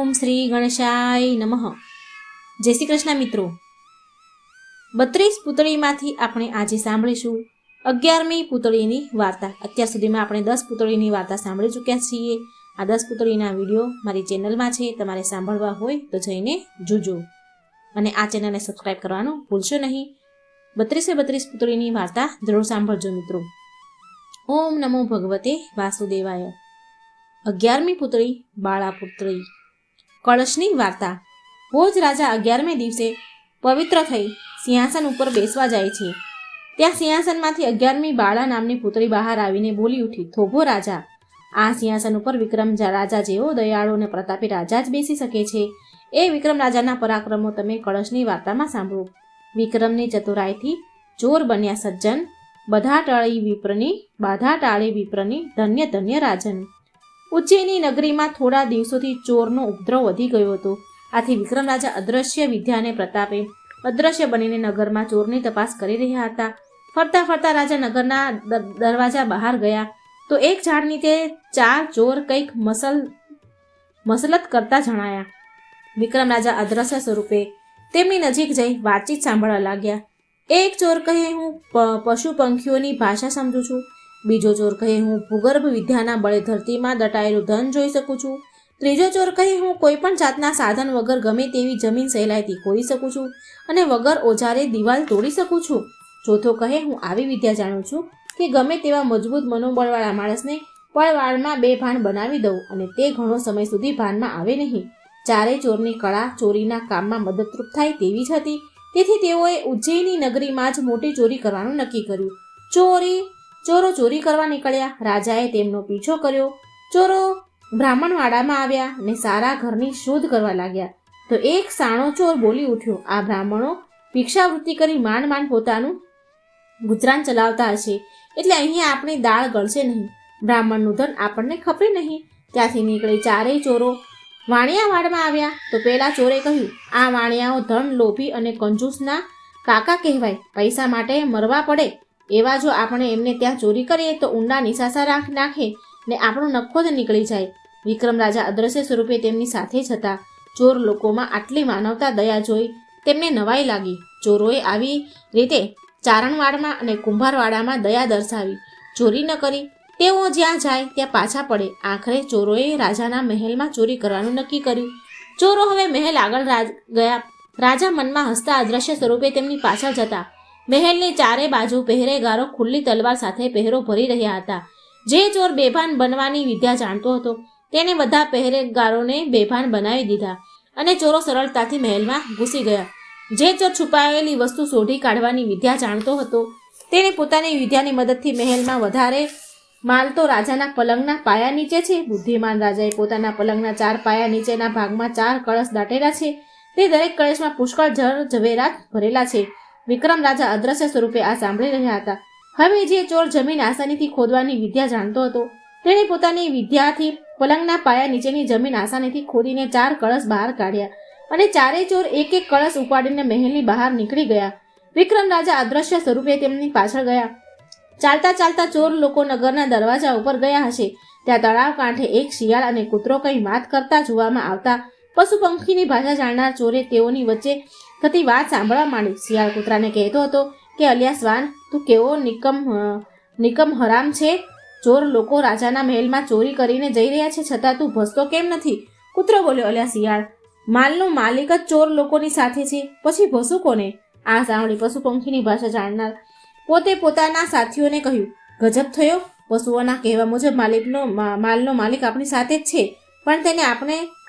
ઓમ શ્રી ગણેશાય નમઃ. જય શ્રી કૃષ્ણ મિત્રો. 32 પૂતળીમાંથી આપણે આજે સાંભળીશું 11મી પૂતળીની વાર્તા. અત્યાર સુધીમાં આપણે 10 પૂતળીની વાર્તા સાંભળી ચૂક્યા છીએ. આ 10 પૂતળીના વિડીયો મારી ચેનલમાં છે, તમારે સાંભળવા હોય તો જઈને જોજો અને આ ચેનલને સબસ્ક્રાઈબ કરવાનું ભૂલશો નહીં. 32 પૂતળીની વાર્તા જરૂર સાંભળજો મિત્રો. ઓમ નમો ભગવતે વાસુદેવાય. 11મી પૂતળી બાળા પુત્રી. કળશની વાર્તા. ભોજ રાજા 11મે દિવસે પવિત્ર થઈ સિંહાસન ઉપર બેસવા જાય છે. ત્યાં સિંહાસનમાંથી 11મી બાળા નામની પુત્રી બહાર આવીને બોલી ઉઠી, થોભો રાજા, આ સિંહાસન ઉપર વિક્રમ રાજા જેવો દયાળુ અને પ્રતાપી રાજા જ બેસી શકે છે. એ વિક્રમ રાજાના પરાક્રમો તમે કળશની વાર્તામાં સાંભળો. વિક્રમની ચતુરાઈથી ચોર બન્યા સજ્જન, બાધા ટાળી વિપ્રની ધન્ય ધન્ય રાજન. ઉજ્જૈની નગરીમાં થોડા દિવસોથી ચોરનો ઉપદ્રવ વધી ગયો હતો. આથી વિક્રમ રાજા અદ્રશ્ય વિદ્યાને પ્રતાપે અદ્રશ્ય બનીને નગરમાં ચોરની તપાસ કરી રહ્યા હતા. ફરતા ફરતા રાજા નગરના દરવાજા બહાર ગયા તો એક ઝાડ નીચે 4 ચોર કંઈક મસલત કરતા જણાયા. વિક્રમ રાજા અદ્રશ્ય સ્વરૂપે તેમની નજીક જઈ વાતચીત સાંભળવા લાગ્યા. એક ચોર કહે, હું પશુ પંખીઓની ભાષા સમજું છું. બીજો ચોર કહે, હું ભૂગર્ભ વિદ્યાના બળે ધરતીમાં દટાયેલું ધન જોઈ શકું છું. ત્રીજો ચોર કહે, હું કોઈ પણ જાતના સાધન વગર ગમે તેવી જમીન સહેલાઈથી ખોદી શકું છું અને વગર ઓજારે દિવાલ તોડી શકું છું. ચોથો કહે, હું આવી વિદ્યા જાણું છું કે ગમે તેવા મજબૂત મનોબળવાળા માણસને પળવાળમાં 2 ભાન બનાવી દઉં અને તે ઘણો સમય સુધી ભાનમાં આવે નહીં. ચારેય ચોરની કળા ચોરીના કામમાં મદદરૂપ થાય તેવી જ હતી. તેથી તેઓએ ઉજ્જૈની નગરીમાં જ મોટી ચોરી કરવાનું નક્કી કર્યું. ચોરો ચોરી કરવા નીકળ્યા. રાજાએ તેમનો પીછો કર્યો. ચોરો બ્રાહ્મણવાડામાં આવ્યા અને સારા ઘરની શોધ કરવા લાગ્યા. તો એક સાણો ચોર બોલી ઉઠ્યો, આ બ્રાહ્મણો ભિક્ષાવૃત્તિ કરી માંડ પોતાનું ગુજરાન ચલાવતા હશે, એટલે અહીંયા આપણી દાળ ગળશે નહીં, બ્રાહ્મણનું ધન આપણને ખપે નહીં. ત્યાંથી નીકળી ચારેય ચોરો વાણિયાવાડમાં આવ્યા. તો પેલા ચોરે કહ્યું, આ વાણિયાઓ ધન લોભી અને કંજૂસના કાકા કહેવાય, પૈસા માટે મરવા પડે. એવા જો આપણે એમને ત્યાં ચોરી કરીએ તો ઊંડા નિશાસા નાખે ને આપણો નખો જ નીકળી જાય. વિક્રમ રાજા અદ્રશ્ય સ્વરૂપે તેમની સાથે જ હતા. ચોર લોકોમાં આટલી માનવતા દયા જોઈ તેમને નવાઈ લાગી. ચોરોએ આવી રીતે ચારણવાડમાં અને કુંભારવાડામાં દયા દર્શાવી, ચોરી ન કરી. તેઓ જ્યાં જાય ત્યાં પાછા પડે. આખરે ચોરોએ રાજાના મહેલમાં ચોરી કરવાનું નક્કી કર્યું. ચોરો હવે મહેલ આગળ ગયા. રાજા મનમાં હસતા અદ્રશ્ય સ્વરૂપે તેમની પાછળ જતા. મહેલની ચારે બાજુ પહેરેગારો ખુલ્લી તલવાર સાથે પહેરો ભરી રહ્યા હતા. જે ચોર બેભાન બનવાની વિદ્યા જાણતો હતો તેને બધા પહેરેગારોને બેભાન બનાવી દીધા અને ચોરો સરળતાથી મહેલમાં ઘૂસી ગયા. જે ચોર છુપાયેલી વસ્તુ શોધી કાઢવાની વિદ્યા જાણતો હતો તેને પોતાની વિદ્યાની મદદથી મહેલમાં વધારે માલ તો રાજાના પલંગના પાયા નીચે છે. બુદ્ધિમાન રાજાએ પોતાના પલંગના 4 પાયા નીચેના ભાગમાં 4 કળશ દાટેલા છે. તે દરેક કળશમાં પુષ્કળ ઝવેરાત ભરેલા છે. વિક્રમ રાજા અદ્રશ્ય સ્વરૂપે આ સાંભળી રહ્યા હતા. હવે જે ચોર જમીન આસાનીથી ખોદવાની વિદ્યા જાણતો હતો તેણે પોતાની વિદ્યાથી પલંગના પાયા નીચેની જમીન આસાનીથી ખોદીને 4 કળશ બહાર કાઢ્યા અને ચારેય ચોર એક કળશ ઉપાડીને મહેલની બહાર નીકળી ગયા. વિક્રમ રાજા અદ્રશ્ય સ્વરૂપે તેમની પાછળ ગયા. ચાલતા ચાલતા ચોર લોકો નગરના દરવાજા ઉપર ગયા હશે ત્યાં તળાવ કાંઠે એક શિયાળ અને કૂતરો કંઈ વાત કરતા જોવામાં આવતા. પશુ પંખીની ભાષા જાણનાર ચોરે તેઓની વચ્ચે થતી વાત સાંભળવા માંડી. શિયાળ કૂતરાને કહેતો હતો કે અલ્યા શ્વાન, તું કેવો નિકમ હરામ છે. ચોર લોકો રાજાના મહેલમાં ચોરી કરીને જઈ રહ્યા છે છતાં તું ભસતો કેમ નથી? કૂતરો બોલ્યો, અલ્યા શિયાળ, માલનો માલિક જ ચોર લોકોની સાથે છે, પછી ભસું કોને? આ સાંભળી પશુ પંખીની ભાષા જાણનાર પોતે પોતાના સાથીઓને કહ્યું, ગજબ થયો, પશુઓના કહેવા મુજબ માલનો માલિક આપણી સાથે જ છે, પણ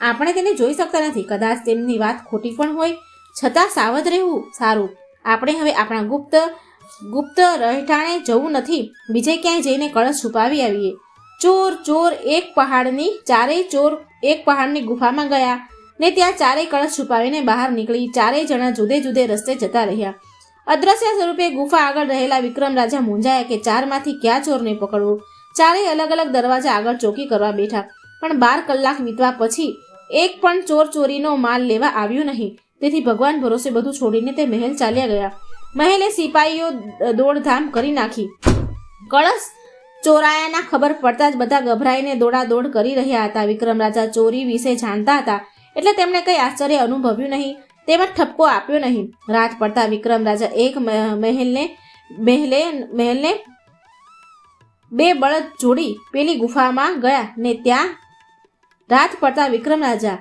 આપણે તેને જોઈ શકતા નથી. કદાચ તેમની વાત ખોટી પણ હોય, છતાં સાવધ રહેવું સારું. આપણે હવે આપણા ગુપ્ત રહેઠાણે જવું નથી, બીજે ક્યાંય જઈને કળશ છુપાવી આવીએ. ચારેય ચોર એક પહાડની ગુફામાં ગયા ને ત્યાં ચારેય કળશ છુપાવીને બહાર નીકળી 4 જણા જુદે જુદે રસ્તે જતા રહ્યા. અદ્રશ્ય સ્વરૂપે ગુફા આગળ રહેલા વિક્રમ રાજા મૂંઝાયા કે 4માંથી કયા ચોરને પકડવું. ચારેય અલગ અલગ દરવાજા આગળ ચોકી કરવા બેઠા, પણ 12 કલાક વીતવા પછી એક પણ ચોર ચોરીનો માલ લેવા આવ્યું નહીં. તેથી ભગવાન ભરોસે બધું છોડીને તે મહેલ ચાલ્યા ગયા. મહેલે સિપાહીઓ દોડધામ કરી નાખી. કળશ ચોરાયાના ખબર પડતા જ બધા ગભરાઈને દોડાદોડ કરી રહ્યા હતા. વિક્રમ રાજા ચોરી વિશે જાણતા હતા એટલે તેમણે કંઈ આશ્ચર્ય અનુભવ્યું નહીં, તેમજ ઠપકો આપ્યો નહીં. રાત પડતા વિક્રમ રાજા એક મહેલને 2 બળદ જોડી પેલી ગુફામાં ગયા ને ત્યાં રાત પડતા વિક્રમ રાજા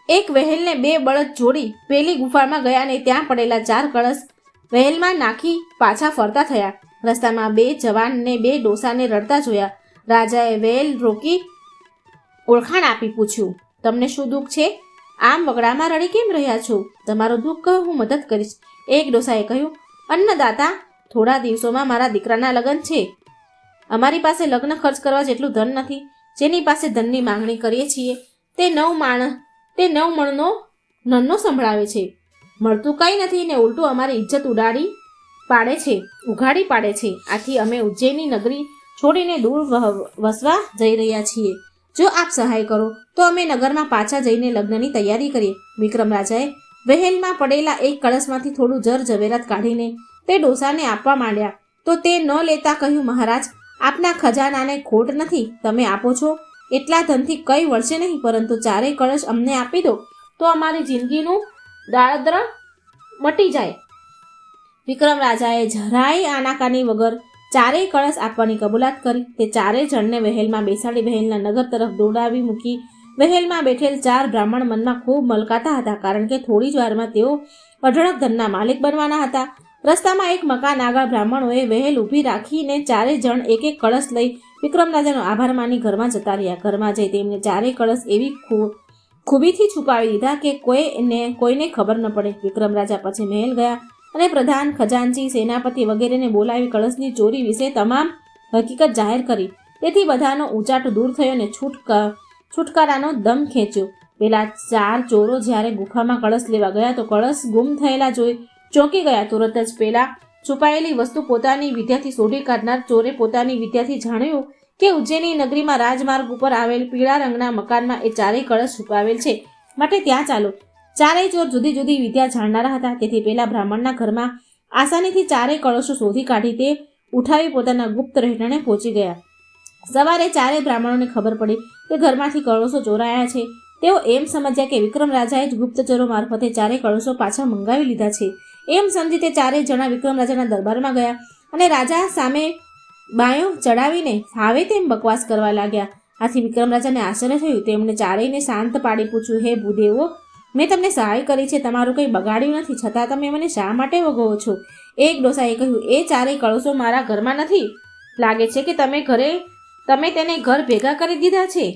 એક વહેલને 2 બળદ જોડી પેલી ગુફામાં ગયા ને ત્યાં પડેલા 4 કળશ વહેલમાં નાખી પાછા ફરતા થયા. રસ્તામાં 2 જવાન ને 2 ડોસાને રડતા જોયા. રાજાએ વહેલ રોકી ઓળખાણ આપી પૂછ્યું, તમને શું દુઃખ છે? આમ વગડામાં રડી કેમ રહ્યા છો? તમારું દુઃખ કહો, હું મદદ કરીશ. એક ડોસાએ કહ્યું, અન્નદાતા, થોડા દિવસોમાં મારા દીકરાના લગ્ન છે. અમારી પાસે લગ્ન ખર્ચ કરવા જેટલું ધન નથી. જેની પાસે ધનની માંગણી કરીએ છીએ તે 9 મણનો નન્નો સંભળાવે છે. મળતું કંઈ નથી ને ઉલટું અમારી ઇજ્જત ઉગાડી પાડે છે. આથી અમે ઉજ્જૈની નગરી છોડીને દૂર વસવા જઈ રહ્યા છીએ. જો આપ સહાય કરો તો અમે નગરમાં પાછા જઈને લગ્નની તૈયારી કરીએ. વિક્રમ રાજાએ વહેલમાં પડેલા એક કળશમાંથી થોડું જર ઝવેરાત કાઢીને તે ડોસાને આપવા માંડ્યા તો તે ન લેતા કહ્યું, મહારાજ, આપના ખજાનાને ખોટ નથી. તમે આપો છો એટલા ધનથી કંઈ વળશે નહીં, પરંતુ 4 કળશ અમને આપી દો તો અમારી જિંદગીનું દાળદ્ર મટી જાય. વિક્રમ રાજાએ જરાય આનાકાની વગર 4 કળશ આપવાની કબૂલાત કરી. તે 4 જણને વહેલમાં બેસાડી વહેલના નગર તરફ દોડાવી મૂકી. વહેલમાં બેઠેલ 4 બ્રાહ્મણ મનમાં ખૂબ મલકાતા હતા, કારણ કે થોડી જ વારમાં તેઓ અઢળક ધનના માલિક બનવાના હતા. રસ્તામાં એક મકાન આગળ બ્રાહ્મણોએ વહેલ ઊભી રાખીને 4 જણ એક કળશ લઈ વિક્રમ રાજાનો આભાર માની ઘરમાં જતા રહ્યા. ઘરમાં જઈ તેમને 4 કળશ એવી ખૂબીથી છુપાવી દીધા કે કોઈને ખબર ન પડે. વિક્રમ રાજા પછી મહેલ ગયા અને પ્રધાન, ખજાનચી, સેનાપતિ વગેરેને બોલાવી કળશની ચોરી વિશે તમામ હકીકત જાહેર કરી. તેથી બધાનો ઉચાટ દૂર થયો અને છુટકારાનો દમ ખેંચ્યો. પેલા 4 ચોરો જ્યારે ગુફામાં કળશ લેવા ગયા તો કળશ ગુમ થયેલા જોઈ ચોંકી ગયા. તુરત જ પેલા છુપાયેલી વસ્તુ પોતાની વિદ્યાથી શોધી કાઢનાર ચોરે પોતાની વિદ્યાથી જાણ્યું કે ઉજ્જૈની નગરીમાં રાજમાર્ગ ઉપર આવેલ પીળા રંગના મકાનમાં એ 4 કળશ છુપાવેલ છે, માટે ત્યાં ચાલો. 4 ચોર જુદી જુદી વિદ્યા જાણનારા હતા. તેથી પેલા બ્રાહ્મણના ઘરમાં આસાનીથી 4 કળશો શોધી કાઢી તે ઉઠાવી પોતાના ગુપ્ત રહેઠાણે પહોંચી ગયા. સવારે 4 બ્રાહ્મણોને ખબર પડી કે ઘરમાંથી કળશો ચોરાયા છે. તેઓ એમ સમજ્યા કે વિક્રમ રાજાએ જ ગુપ્તચરો મારફતે 4 કળશો પાછા મંગાવી લીધા છે. એમ સમજી તે 4 જણા વિક્રમ રાજાના દરબારમાં ગયા અને રાજા સામે બાયો ચડાવીને ફાવે તેમ બકવાસ કરવા લાગ્યા. આથી વિક્રમ રાજાને આશ્ચર્ય થયું. તેમણે 4ને શાંત પાડી પૂછ્યું, હે ભૂદેવો, મેં તમને સહાય કરી છે, તમારું કંઈ બગાડ્યું નથી, છતાં તમે મને શા માટે વગોવો છો? એક ડોસાએ કહ્યું, એ 4 કળશો મારા ઘરમાં નથી. લાગે છે કે તમે તેને ઘર ભેગા કરી દીધા છે.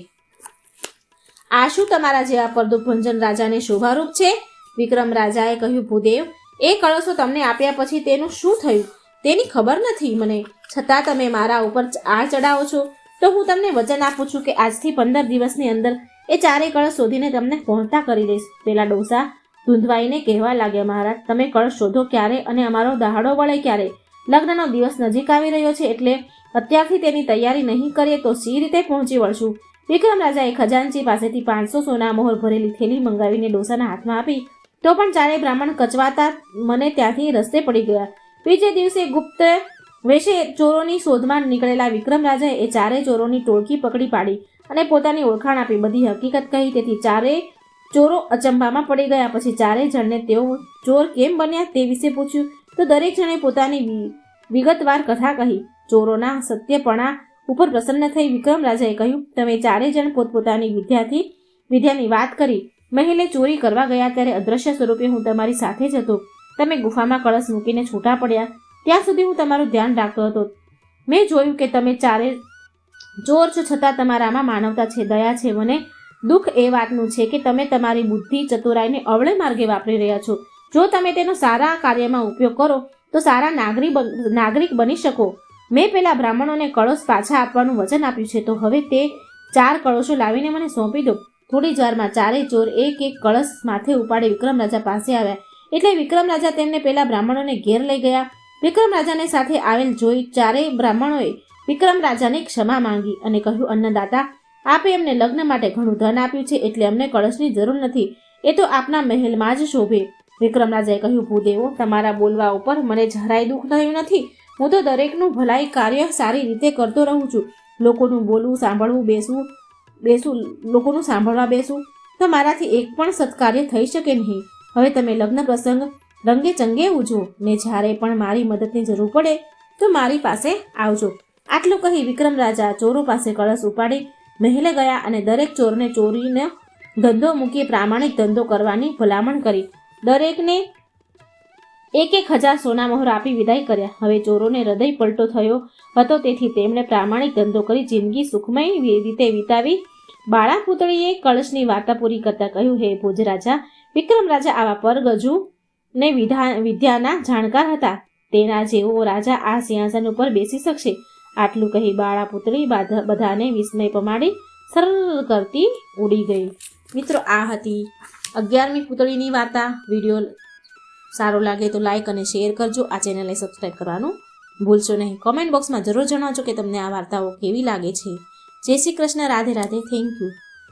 આ શું તમારા જેવા પરદુભંજન રાજાને શોભારૂપ છે? વિક્રમ રાજાએ કહ્યું, ભૂદેવ, એ કળશો તમને આપ્યા પછી તેનું શું થયું તેની ખબર નથી મને, છતાં તમે મારા ઉપર આળ ચડાવો છો. તો હું તમને વચન આપું છું કે આજથી 15 દિવસની અંદર એ 4 કળશ શોધીને તમને પહોંચતા કરી દઈશ. પેલા ડોસા ધૂંધવાઈને કહેવા લાગ્યા, મહારાજ, તમે કળશ શોધો ક્યારે અને અમારો દહાડો વળે ક્યારે? લગ્નનો દિવસ નજીક આવી રહ્યો છે, એટલે અત્યારથી તેની તૈયારી નહીં કરીએ તો સી રીતે પહોંચી વળશું? વિક્રમ રાજાએ ખજાનચી પાસેથી 500 સોના મોહર ભરેલી થેલી મંગાવીને ડોસાના હાથમાં આપી. તો પણ 4 બ્રાહ્મણ કચવાતા મને ત્યાંથી રસ્તે પડી ગયા. બીજે દિવસે ગુપ્ત વેશે ચોરોની શોધમાં નીકળેલા વિક્રમ રાજાએ એ 4 ચોરોની ટોળકી પકડી પાડી અને પોતાની ઓળખાણ આપી બધી હકીકત કહી. તેથી 4 ચોરો અચંબામાં પડી ગયા. પછી 4 જણને તેઓ ચોર કેમ બન્યા તે વિશે પૂછ્યું તો દરેક જણે પોતાની વિગતવાર કથા કહી. ચોરોના સત્યપણા ઉપર પ્રસન્ન થઈ વિક્રમ રાજાએ કહ્યું, તમે 4 જણ પોતપોતાની વિદ્યાની વાત કરી. મહેલે ચોરી કરવા ગયા ત્યારે અદ્રશ્ય સ્વરૂપે હું તમારી સાથે જ હતો. તમે ગુફામાં કળશ મૂકીને છૂટા પડ્યા ત્યાં સુધી હું તમારું ધ્યાન રાખતો હતો. મેં જોયું કે તમે 4 ચોર છો, છતાં તમારામાં માનવતા છે, દયા છે. મને દુઃખ એ વાતનું છે કે તમે તમારી બુદ્ધિ ચતુરાઈને અવળે માર્ગે વાપરી રહ્યા છો. જો તમે તેનો સારા કાર્યમાં ઉપયોગ કરો તો સારા નાગરિક બની શકો. મેં પેલા બ્રાહ્મણોને કળશ પાછા આપવાનું વચન આપ્યું છે, તો હવે તે 4 કળશો લાવીને મને સોંપી દો. થોડી જ વારમાં 4 ચોર એક કળશ માથે ઉપાડી વિક્રમ રાજા પાસે આવ્યા. એટલે વિક્રમ રાજા તેમને પેલા બ્રાહ્મણોને ઘેર લઈ ગયા. વિક્રમ રાજાને સાથે આવેલ જોઈ 4 બ્રાહ્મણોએ વિક્રમ રાજાને ક્ષમા માંગી અને કહ્યું, અન્નદાતા, આપે એમને લગ્ન માટે ઘણું ધન આપ્યું છે, એટલે અમને કળશની જરૂર નથી. એ તો આપના મહેલમાં જ શોભે. વિક્રમ રાજાએ કહ્યું, ભૂદેવો, તમારા બોલવા ઉપર મને જરાય દુઃખ થયું નથી. હું તો દરેકનું ભલાઈ કાર્ય સારી રીતે કરતો રહું છું. લોકોનું બોલવું સાંભળવું લોકોનું સાંભળવા બેસું. તો મારાથી એક પણ સત્કાર્ય થઈ શકે નહીં. હવે તમે લગ્ન પ્રસંગ રંગે ચંગે ઉજવો ને જ્યારે પણ મારી મદદની જરૂર પડે તો મારી પાસે આવજો. આટલું કહી વિક્રમ રાજા ચોરો પાસે કળશ ઉપાડી મહેલે ગયા અને દરેક ચોરને ચોરીનો ધંધો મૂકી પ્રામાણિક ધંધો કરવાની ભલામણ કરી. દરેકને 1,000 સોના મહોર આપી વિદાય કર્યા. હવે ચોરોને હૃદય પલટો થયો હતો, તેથી તેમણે પ્રામાણિક ધંધો કરી જિંદગી સુખમય રીતે વિતાવી. બાળા પુતળીએ કળશની વાર્તા પૂરી કરતા કહ્યું, હે ભોજરાજા, વિક્રમ રાજા આવા પરગજુ ને વિદ્યાના જાણકાર હતા. તેના જેવો રાજા આ સિંહાસન ઉપર બેસી શકશે. આટલું કહી બાળા પુતળી બધાને વિસ્મય પમાડી સરળ કરતી ઉડી ગઈ. મિત્રો, આ હતી 11મી પુતળીની વાર્તા. વિડીયો સારો લાગે તો લાઈક અને શેર કરજો. આ ચેનલને સબસ્ક્રાઈબ કરવાનું ભૂલશો નહીં. કોમેન્ટ બોક્સમાં જરૂર જણાવજો કે તમને આ વાર્તાઓ કેવી લાગે છે. જય શ્રી કૃષ્ણ. રાધે રાધે. Thank you.